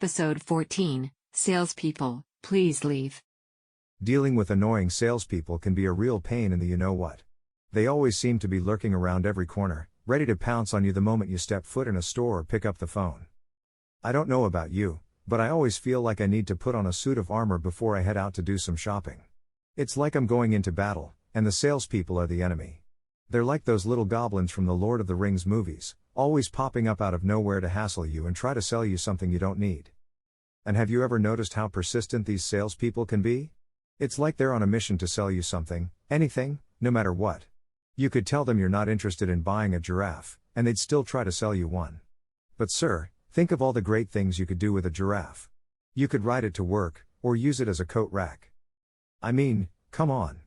Episode 14, Salespeople, Please Leave. Dealing with annoying salespeople can be a real pain in the you-know-what. They always seem to be lurking around every corner, ready to pounce on you the moment you step foot in a store or pick up the phone. I don't know about you, but I always feel like I need to put on a suit of armor before I head out to do some shopping. It's like I'm going into battle, and the salespeople are the enemy. They're like those little goblins from the Lord of the Rings movies, always popping up out of nowhere to hassle you and try to sell you something you don't need. And have you ever noticed how persistent these salespeople can be? It's like they're on a mission to sell you something, anything, no matter what. You could tell them you're not interested in buying a giraffe, and they'd still try to sell you one. But sir, think of all the great things you could do with a giraffe. You could ride it to work, or use it as a coat rack. I mean, come on.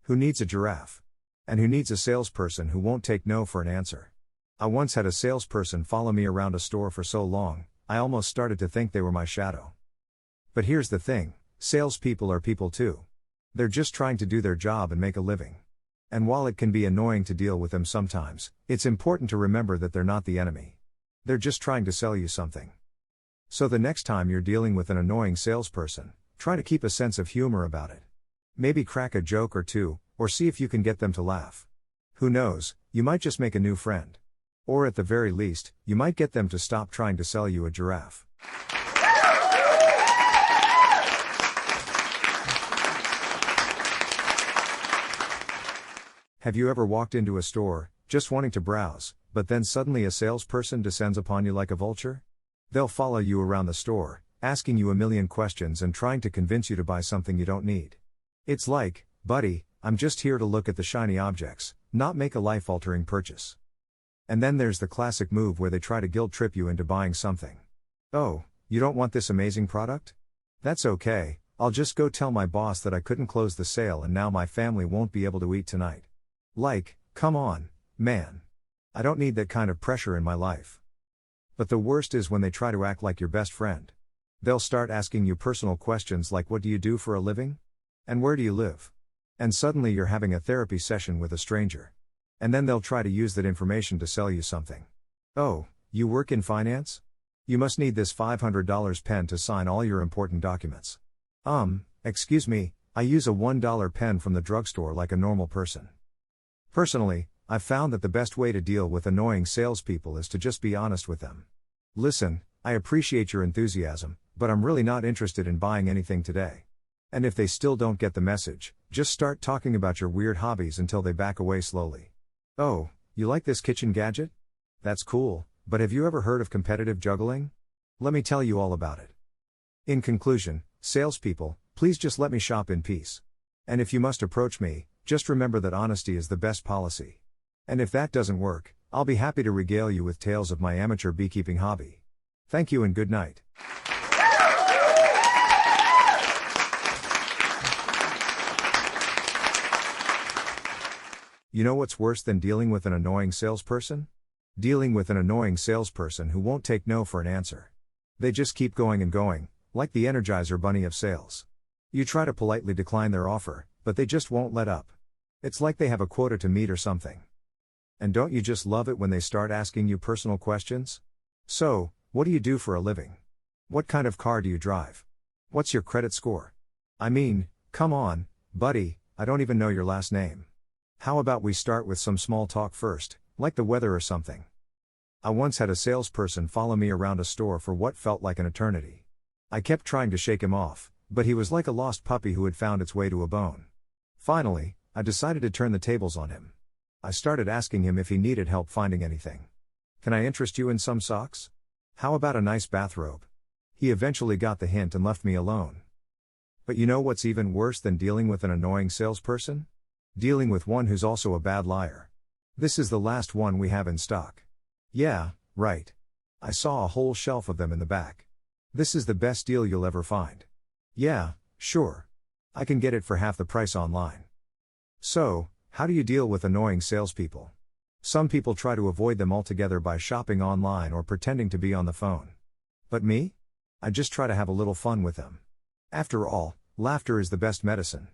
Who needs a giraffe? And who needs a salesperson who won't take no for an answer? I once had a salesperson follow me around a store for so long, I almost started to think they were my shadow. But here's the thing, salespeople are people too. They're just trying to do their job and make a living. And while it can be annoying to deal with them sometimes, it's important to remember that they're not the enemy. They're just trying to sell you something. So the next time you're dealing with an annoying salesperson, try to keep a sense of humor about it. Maybe crack a joke or two, or see if you can get them to laugh. Who knows, you might just make a new friend. Or at the very least, you might get them to stop trying to sell you a giraffe. Have you ever walked into a store, just wanting to browse, but then suddenly a salesperson descends upon you like a vulture? They'll follow you around the store, asking you a million questions and trying to convince you to buy something you don't need. It's like, buddy, I'm just here to look at the shiny objects, not make a life-altering purchase. And then there's the classic move where they try to guilt trip you into buying something. Oh, you don't want this amazing product? That's okay, I'll just go tell my boss that I couldn't close the sale and now my family won't be able to eat tonight. Like, come on, man. I don't need that kind of pressure in my life. But the worst is when they try to act like your best friend. They'll start asking you personal questions like what do you do for a living? And where do you live? And suddenly you're having a therapy session with a stranger. And then they'll try to use that information to sell you something. Oh, you work in finance? You must need this $500 pen to sign all your important documents. Excuse me, I use a $1 pen from the drugstore like a normal person. Personally, I've found that the best way to deal with annoying salespeople is to just be honest with them. Listen, I appreciate your enthusiasm, but I'm really not interested in buying anything today. And if they still don't get the message, just start talking about your weird hobbies until they back away slowly. Oh, you like this kitchen gadget? That's cool, but have you ever heard of competitive juggling? Let me tell you all about it. In conclusion, salespeople, please just let me shop in peace. And if you must approach me, just remember that honesty is the best policy. And if that doesn't work, I'll be happy to regale you with tales of my amateur beekeeping hobby. Thank you and good night. You know what's worse than dealing with an annoying salesperson? Dealing with an annoying salesperson who won't take no for an answer. They just keep going and going, like the Energizer Bunny of sales. You try to politely decline their offer, but they just won't let up. It's like they have a quota to meet or something. And don't you just love it when they start asking you personal questions? So, what do you do for a living? What kind of car do you drive? What's your credit score? I mean, come on, buddy, I don't even know your last name. How about we start with some small talk first, like the weather or something? I once had a salesperson follow me around a store for what felt like an eternity. I kept trying to shake him off, but he was like a lost puppy who had found its way to a bone. Finally, I decided to turn the tables on him. I started asking him if he needed help finding anything. Can I interest you in some socks? How about a nice bathrobe? He eventually got the hint and left me alone. But you know what's even worse than dealing with an annoying salesperson? Dealing with one who's also a bad liar. This is the last one we have in stock. Yeah, right. I saw a whole shelf of them in the back. This is the best deal you'll ever find. Yeah, sure. I can get it for half the price online. So, how do you deal with annoying salespeople? Some people try to avoid them altogether by shopping online or pretending to be on the phone. But me? I just try to have a little fun with them. After all, laughter is the best medicine.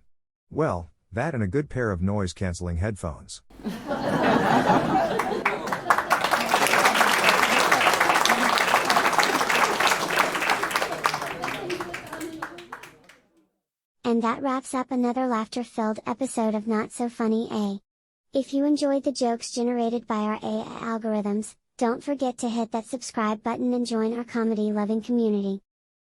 Well, that and a good pair of noise-canceling headphones. And that wraps up another laughter-filled episode of Not So Funny A. If you enjoyed the jokes generated by our AI algorithms, don't forget to hit that subscribe button and join our comedy-loving community.